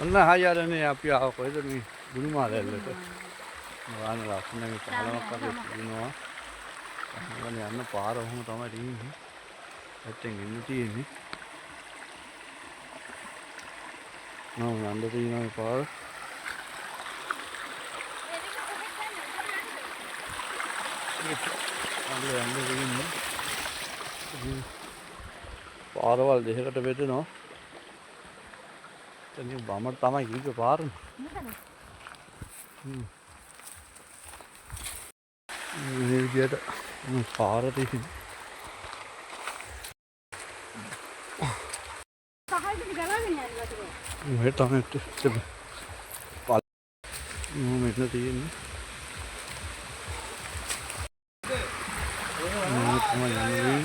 ඔන්න හයරනේ අපි ආව කොහෙද මේ ගුරුමාලැල්ලට. වාන ලස්සනගේ පාලමක් වගේ තියෙනවා. අහගෙන යන්න පාර ඔහොම තමයි තියෙන්නේ. පැත්තෙන් එන්න තියෙන්නේ. නෝ යන්න තියෙනවා මේ පාර. අන්න යන්න තියෙන්නේ. පාරවල් දෙකකට බෙදෙනවා. එතන බමර තමයි ගිහින් පාරනේ. මේ විදියට පාර තියෙන්නේ. මේ තමයි මෙතන තියෙන්නේ. තමයි යන්නේ.